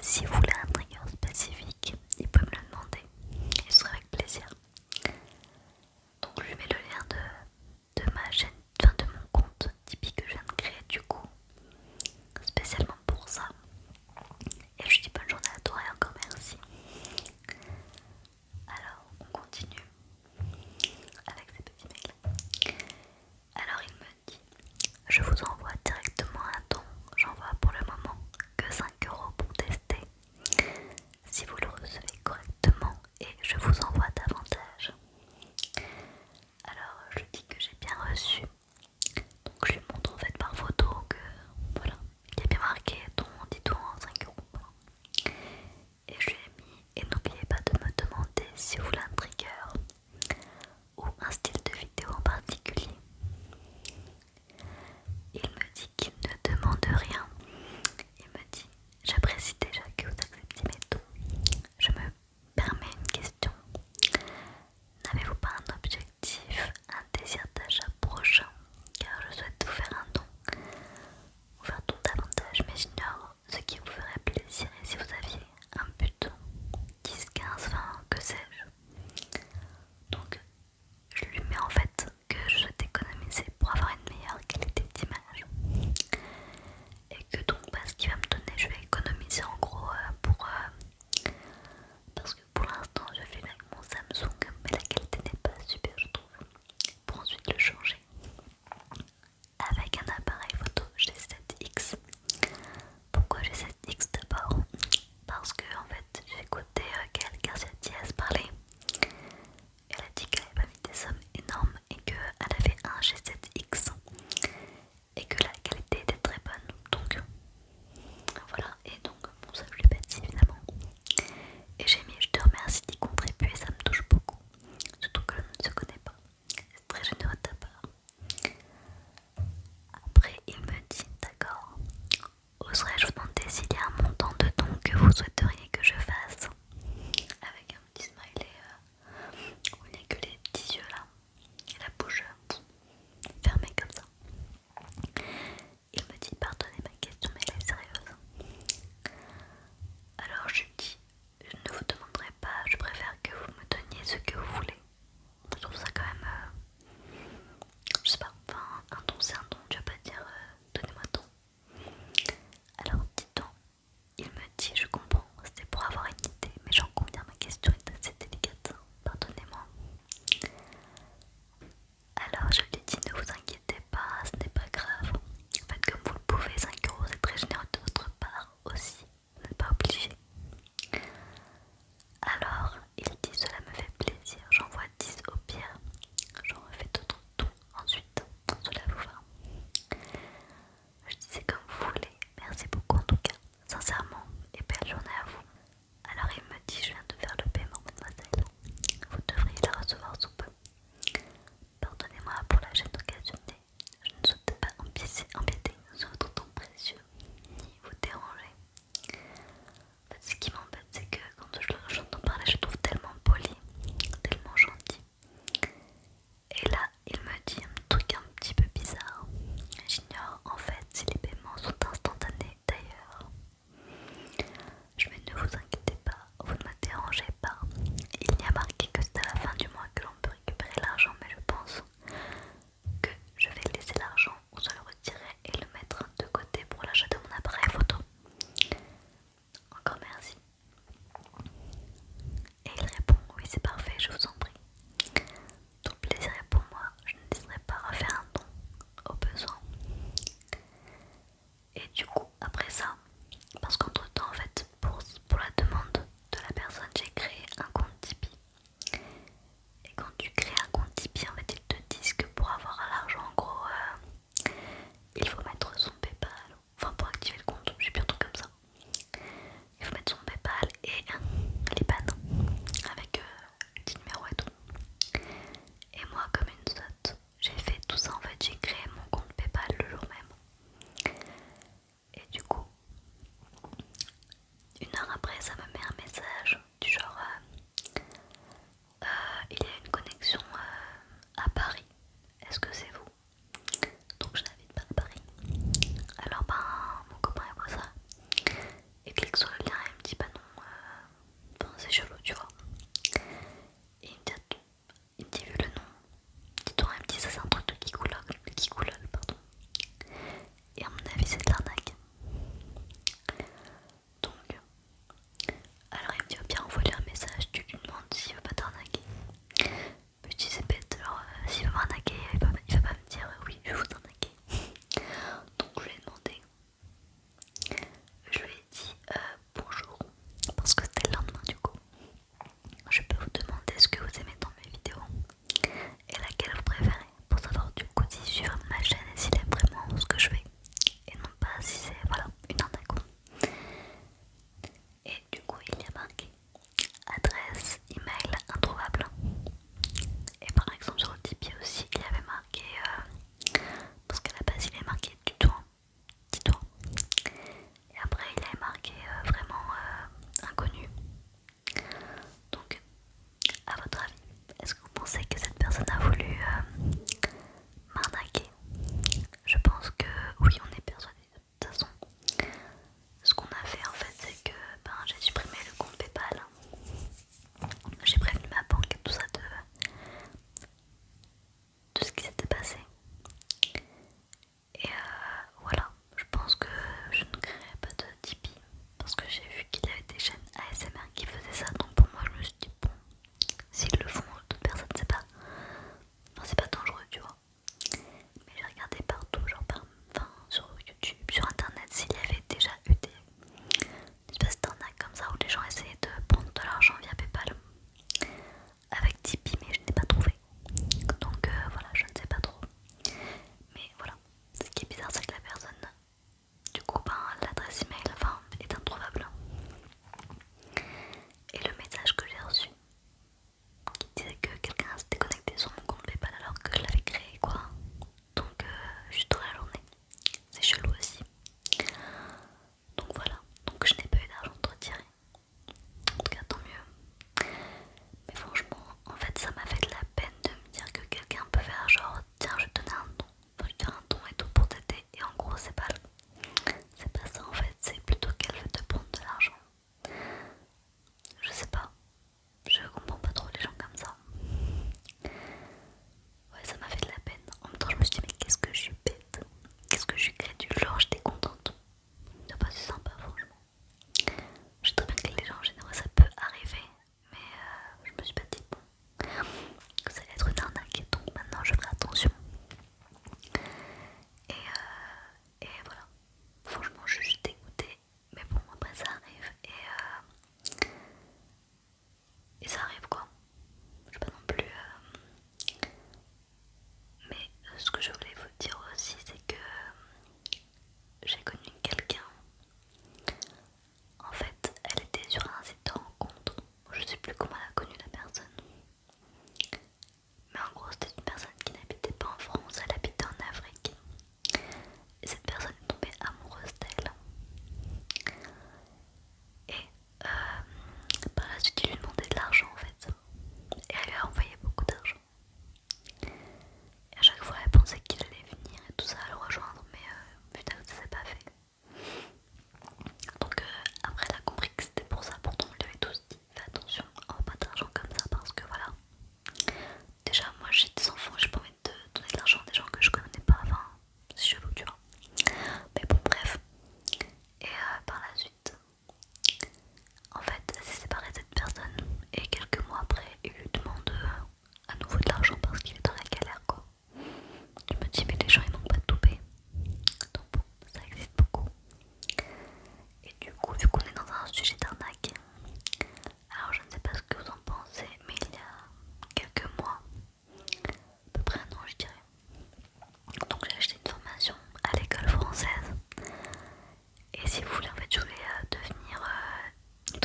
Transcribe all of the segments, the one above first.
si vous voulez un trigger spécifique, il peut me le demander et ce sera avec plaisir. Donc je lui mets le lien de ma chaîne, enfin de mon compte Tipeee que je viens de créer du coup, spécialement pour ça. Et je lui dis bonne journée à toi et encore merci. Alors on continue avec ces petits mails. Alors il me dit, je vous envoie directement un don, j'envoie pour le moment que 5 € pour tester. Si vous le recevez correctement et je vous envoie davantage. Alors je dis que j'ai bien reçu. Donc je lui montre en fait par photo que voilà, il y a bien marqué don, dit don 5 €. Voilà. Et je lui ai mis, et n'oubliez pas de me demander si vous voulez un trigger ou un style de vidéo en particulier. Il me dit qu'il ne demande rien. Il me dit, j'apprécie déjà que vous acceptiez mes dons. Je me permets une question. N'avez-vous pas un objectif, un désir d'achat prochain? Car je souhaite vous faire un don. Vous faire don davantage, mais j'ignore ce qui vous ferait plaisir et si vous aviez un but, 10, 15, 20, que sais-je. Donc je lui mets en fait que je souhaite économiser pour avoir une meilleure qualité d'image. Et que donc ce qu'il va me donner, je vais économiser en gros parce que pour l'instant je filme avec mon Samsung mais la qualité n'est pas super je trouve. Pour ensuite le changer avec un appareil photo G7X. Pourquoi G7X d'abord? Parce que en fait j'ai écouté Gaëlle Garcia Diaz parler. Elle a dit qu'elle avait pas mis des sommes énormes et qu'elle avait un G7X et que la qualité était très bonne. Donc voilà, et donc bon ça je lui ai pas dit évidemment. Et j'ai mis je te remercie d'y contribuer, ça me touche beaucoup. Surtout que l'on ne se connaît pas. C'est très généreux de ta part. Après il me dit d'accord. Oserais-je vous demander s'il y a un montant de don que vous souhaiteriez que je fasse? Avec un petit smiley où il n'y a que les petits yeux là et la bouche fermée comme ça. Il me dit pardonnez ma question mais elle est sérieuse. Alors je lui dis je ne vous demanderai pas, je préfère que vous me donniez ce que vous voulez. Je trouve ça quand même, je sais pas, enfin un don c'est un don, tu vas pas dire donnez-moi ton. Alors dis-donc, il me dit je comprends, c'était pour avoir une idée, mais j'en conviens ma question est assez délicate, pardonnez-moi. Alors je lui dis ne vous inquiétez pas, ce n'est pas grave. Faites comme vous le pouvez, 5 € c'est très généreux de votre part aussi, vous n'êtes pas obligé. Alors il dit cela me fait plaisir, j'envoie 10 au pire, j'en refais d'autres dons ensuite, cela vous va? Je dis c'est comme vous voulez, merci beaucoup en tout cas, sincèrement, et belle journée à vous. Alors il me dit je viens de faire le paiement mademoiselle, vous devriez la recevoir sous peu. Pardonnez-moi pour la gêne occasionnée, je ne souhaitais pas empiéter sur votre temps précieux, ni vous déranger. En fait, ce qui m'embête c'est que quand j'entends parler je le trouve tellement poli, tellement gentil. Et là il me dit un truc un petit peu bizarre. J'ignore en fait si les paiements sont instantanés d'ailleurs. Je me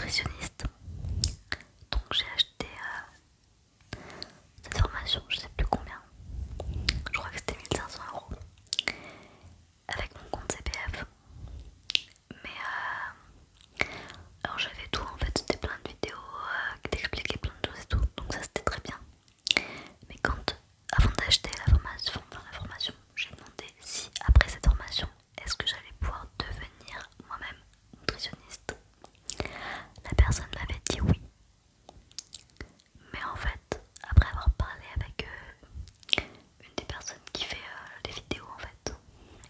nutritionniste. Donc j'ai acheté cette formation, je sais plus combien, je crois que c'était 1500 € avec mon compte CPF. Mais alors j'avais tout en fait, c'était plein de vidéos qui t'expliquaient plein de choses et tout, donc ça c'était très bien. Mais avant d'acheter la formation, j'ai demandé si après cette formation, est-ce que j'allais pouvoir devenir moi-même nutritionniste. La personne m'avait dit oui. Mais en fait, après avoir parlé avec une des personnes qui fait les vidéos en fait,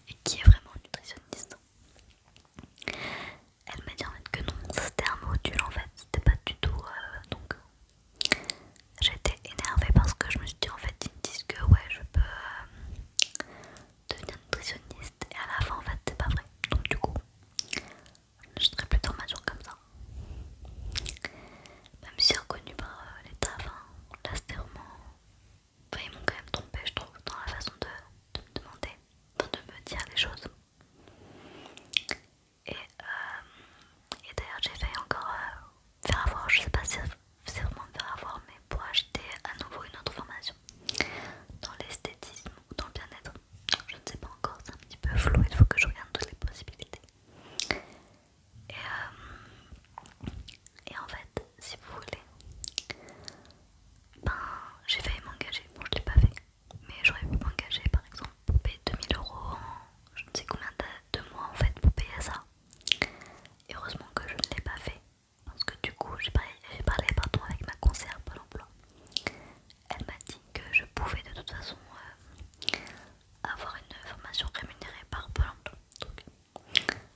et qui est vraiment nutritionniste, elle m'a dit en fait que non, c'était un module en fait, c'était pas du tout donc j'étais énervée parce que je me suis dit en fait ils me disent que ouais je peux devenir nutritionniste et à la fin en fait c'est pas vrai, donc du coup je serais plus de formation comme ça, même si reconnu par l'État. Enfin là c'était vraiment, enfin, ils m'ont quand même trompé je trouve dans la façon de me demander, enfin de me dire les choses. Et d'ailleurs j'ai failli encore faire avoir, je sais pas si c'est vraiment me faire avoir, mais pour acheter à nouveau une autre formation dans l'esthétisme ou dans le bien-être. Je ne sais pas encore, c'est un petit peu flou, il faut que je regarde toutes les possibilités. Et en fait, si vous voulez, ben j'ai failli m'engager, bon je l'ai pas fait, mais j'aurais pu m'engager par exemple pour payer 2000 € en je ne sais combien de mois en fait pour payer ça. Et heureusement que je ne l'ai pas fait, parce que du coup j'ai parlé avec ma conseillère Pôle emploi. Elle m'a dit que je pouvais de toute façon avoir une formation rémunérée par Pôle emploi. Donc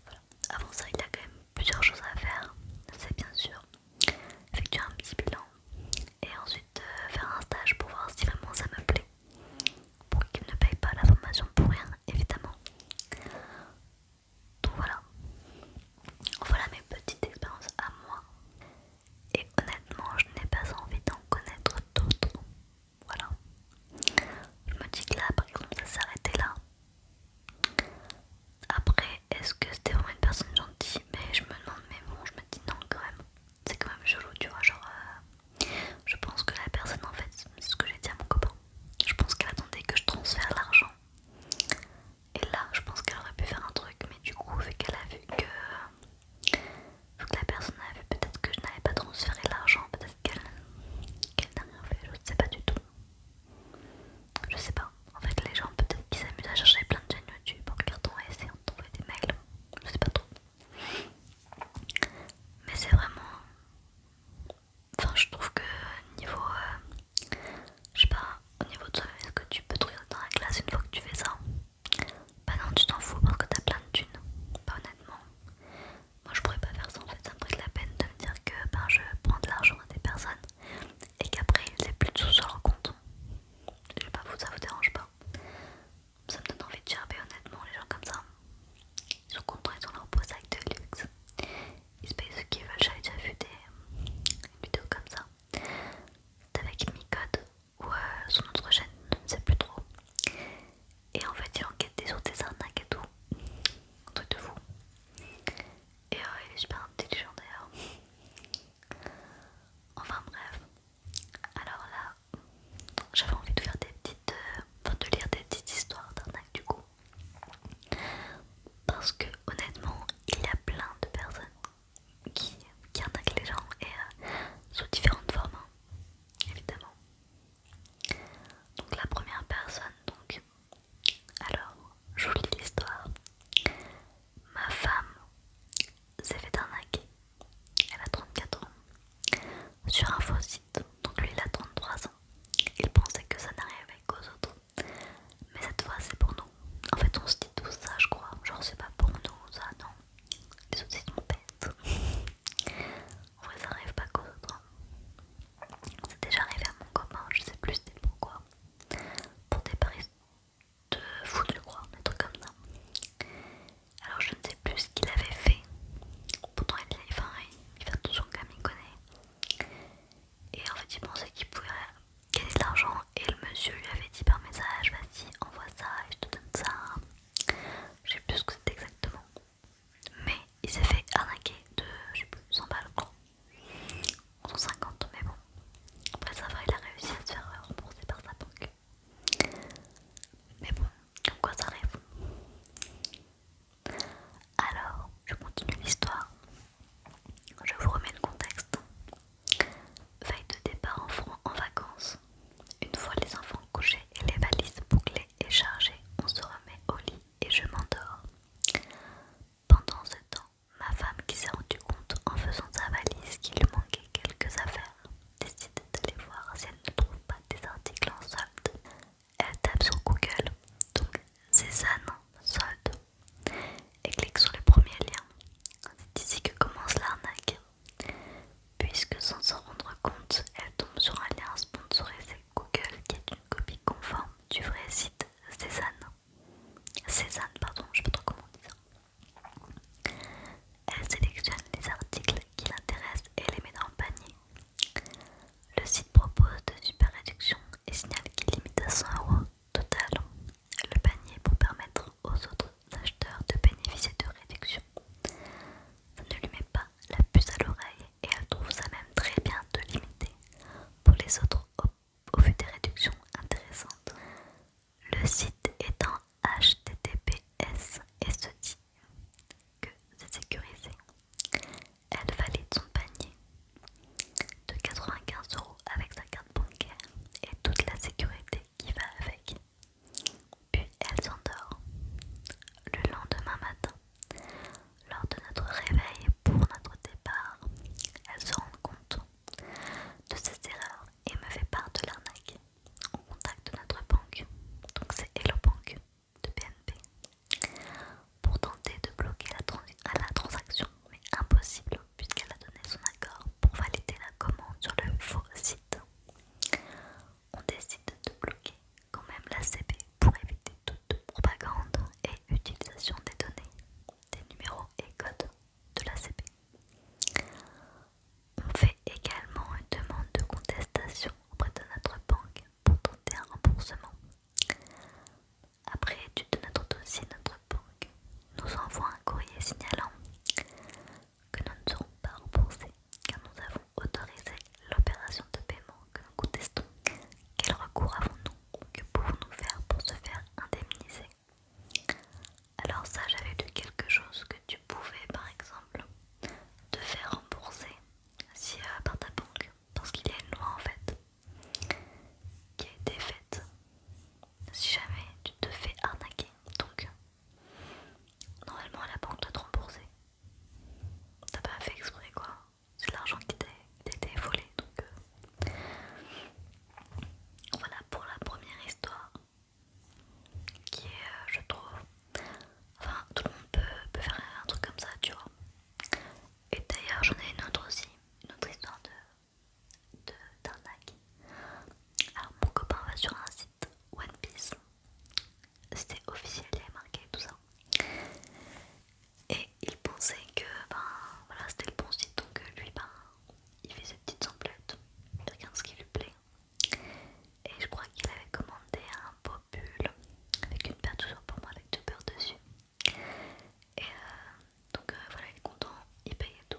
voilà. Avant ça, il y a quand même plusieurs choses à faire. C'est bien sûr effectuer un petit bilan et ensuite faire un stage pour voir si vraiment ça me plaît, pour qu'il ne paye pas la formation pour rien évidemment. Donc voilà mes petites expériences à moi. Et honnêtement, je n'ai pas envie d'en connaître d'autres. Voilà. Je me dis que là, par exemple, ça s'arrêtait là. Après, est-ce que c'était vraiment une personne gentille? Mais je me demande, mais bon, je me dis non quand même. C'est quand même chelou, tu vois, genre... je pense que la personne, en fait, c'est ce que j'ai dit à mon copain. Je pense qu'elle attendait que je transfère l'argent. Et là, je pense qu'elle aurait pu faire un truc, mais du coup, vu qu'elle a vu que... Vu que la personne a vu peut-être que je n'avais pas transféré l'argent, peut-être qu'elle n'a rien fait, je ne sais pas du tout. Je sais pas. En fait, les gens peut-être qu'ils s'amusent à chercher plein de chaînes YouTube en regardant et essayant de trouver des mails. Je sais pas trop. Mais c'est vraiment... Enfin, je trouve que niveau... je sais pas, au niveau de toi, est-ce que tu peux te regarder dans la classe une fois que tu fais ça? Bah non, tu t'en fous parce que t'as plein de thunes. Bah honnêtement, moi je pourrais pas faire ça en fait, ça me ferait de la peine de me dire que ben, je prends de l'argent à des personnes et qu'après ils aient plus de sous sur leur compte. Je sais pas, ça vous dérange pas? Ça me donne envie de gerber honnêtement, les gens comme ça. Ils sont contents, ils ont leur beau sac de luxe. Ils se payent ce qu'ils veulent, j'allais dire Alors j'en ai une autre aussi, une autre histoire d'arnaque. Alors mon copain va sur un site One Piece, c'était officiel, il avait marqué tout ça. Et il pensait que voilà, c'était le bon site, donc lui il fait ses petites emplettes, il regarde ce qui lui plaît. Et je crois qu'il avait commandé un beau pull avec une paire toujours pour moi avec du beurre dessus. Et donc voilà, il est content, il paye et tout.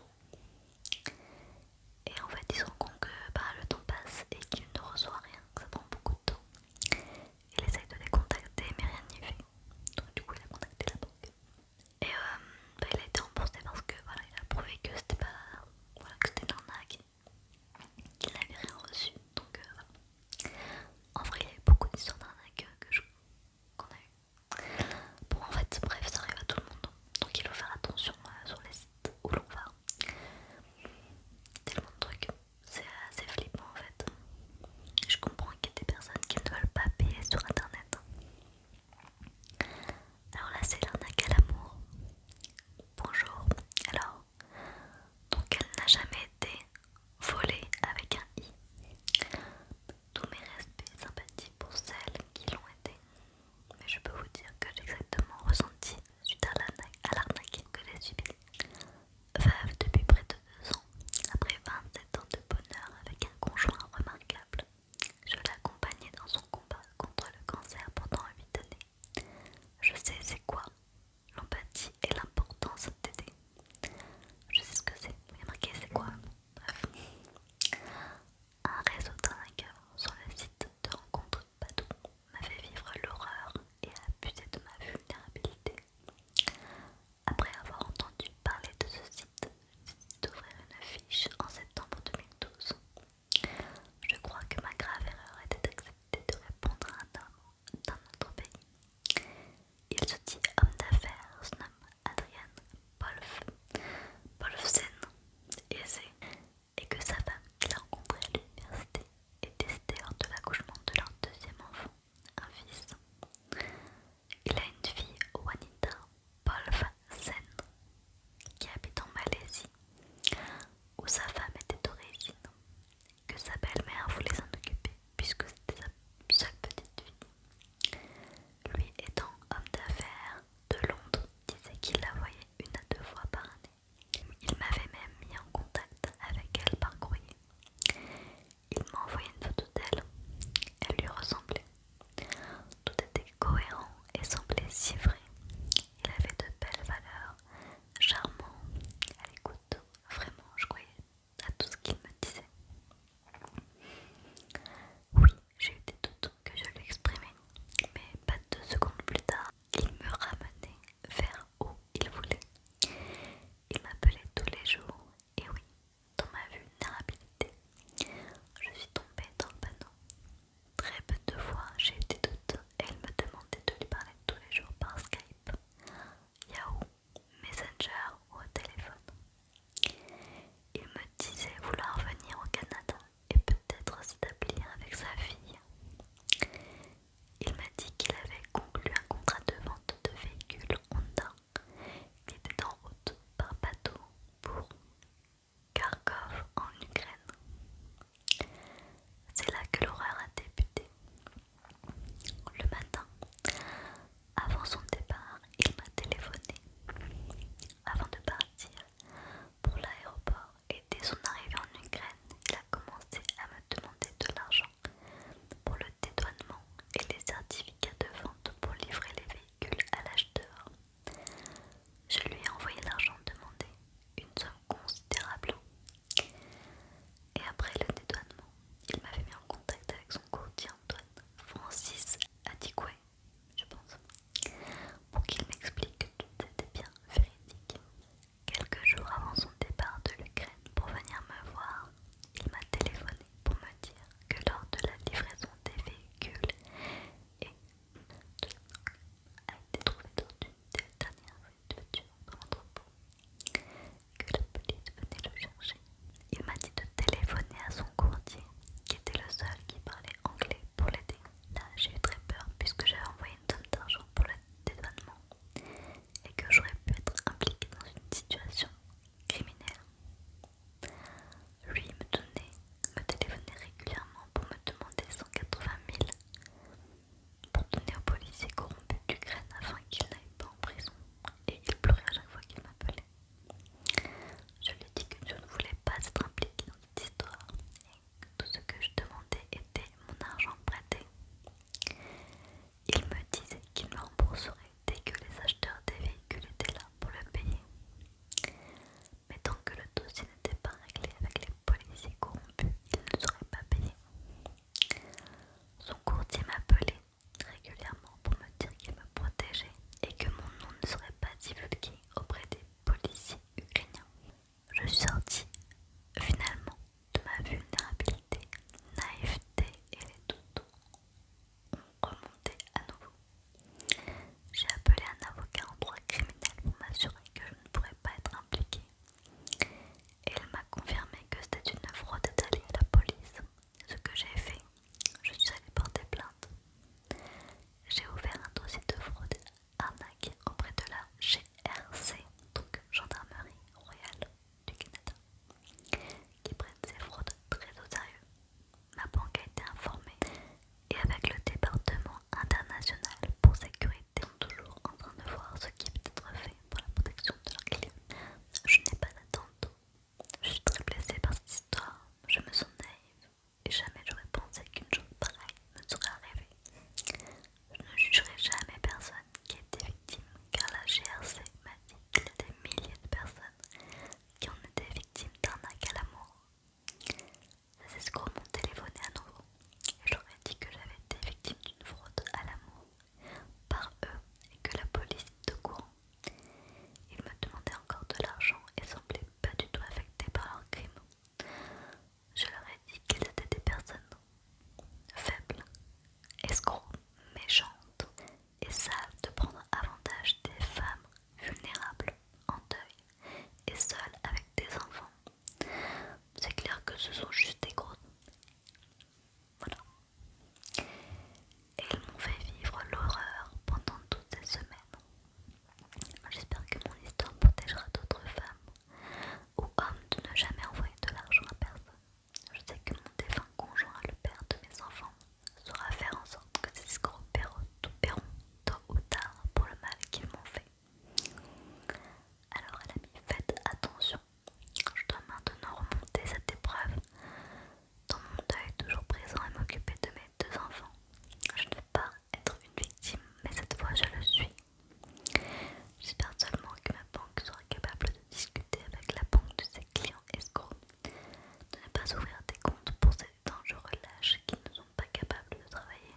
pas ouvrir des comptes pour ces dangereux lâches qui ne sont pas capables de travailler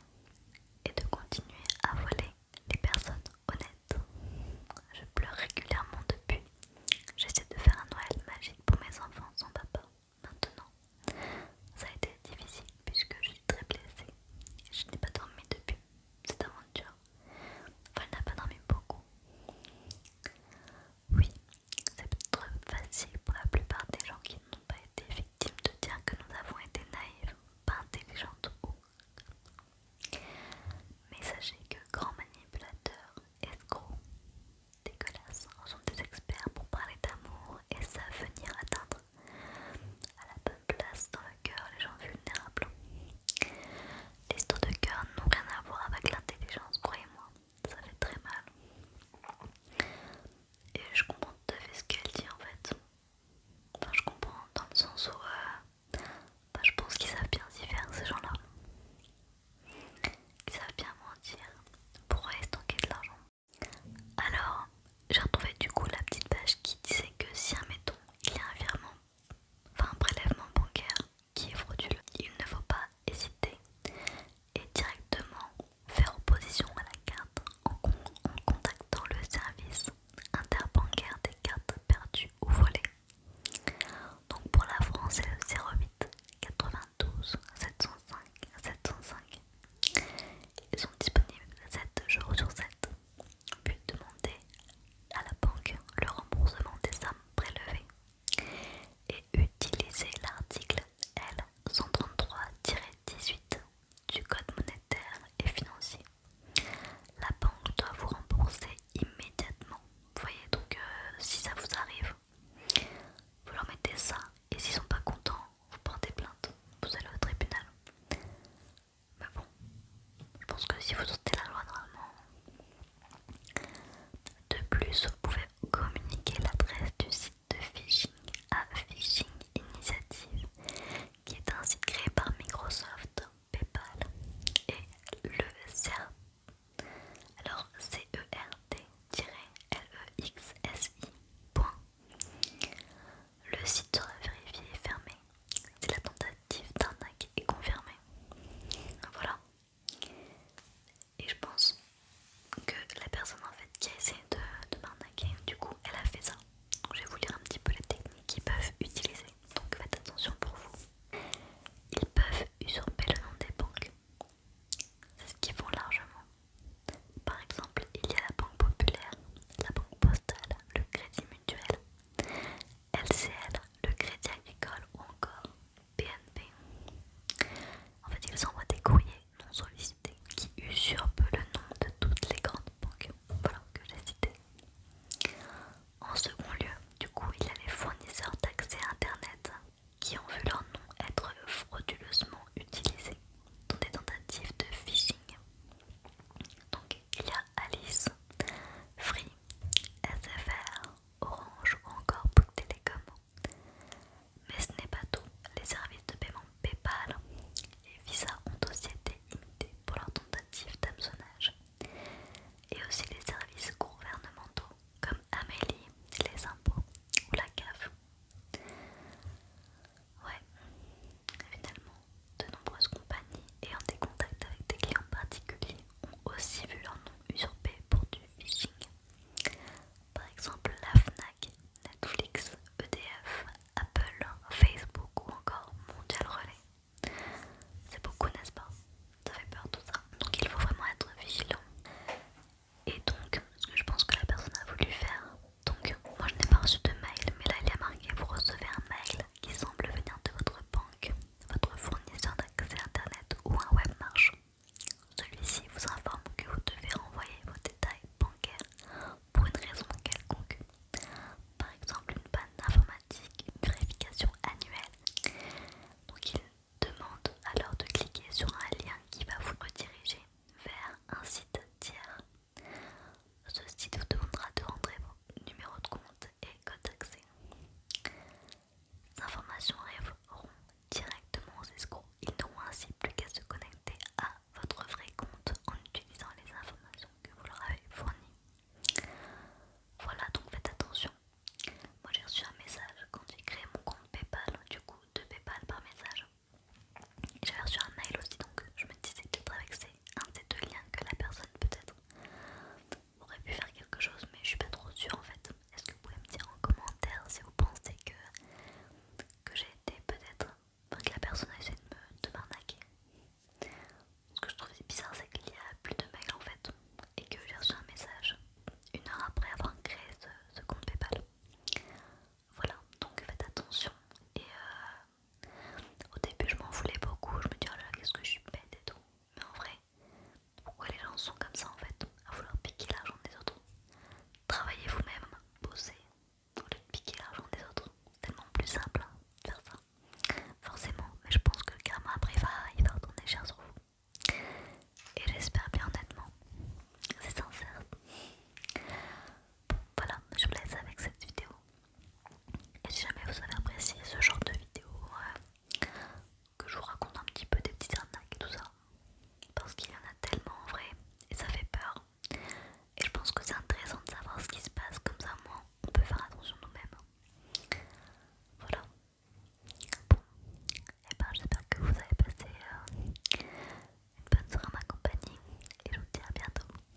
et de continuer à voler les personnes honnêtes. Je pleure régulièrement depuis. J'essaie de faire un Noël magique pour mes enfants sans papa. Maintenant, ça a été difficile puisque je suis très blessée. Je n'ai pas dormi depuis cette aventure. Enfin, elle n'a pas dormi beaucoup. Oui, c'est peut-être facile pour la plupart des gens qui n'ont pas été victimes de dire que nous avons été naïves, pas intelligentes ou... Mais sachez que grands manipulateurs, escrocs, dégueulasses sont des experts pour parler d'amour et savent venir atteindre à la bonne place dans le cœur les gens vulnérables. Les histoires de cœur n'ont rien à voir avec l'intelligence, croyez-moi, ça fait très mal. Et je comprends tout à fait ce qu'elle dit en fait. Enfin, je comprends dans le sens où je pense qu'ils savent bien s'y faire ces gens-là. Ils savent bien mentir pour estoquer de l'argent. Alors, j'ai retrouvé du coup la petite page qui disait que si admettons il y a un virement, enfin un prélèvement bancaire qui est frauduleux, il ne faut pas hésiter et directement faire opposition à la carte en contactant le service interbancaire des cartes perdues ou volées. Donc pour la France c'est le 08 92 705 705. Ils sont disponibles 7 jours sur 7. Puis demander à la banque le remboursement des sommes prélevées et utiliser l'article L133-18 du Code monétaire et financier. La banque doit vous rembourser immédiatement. Vous voyez, donc si ça vous arrive, vous leur mettez ça et s'ils sont pas contents, vous portez plainte, vous allez au tribunal. Mais bon, je pense que si vous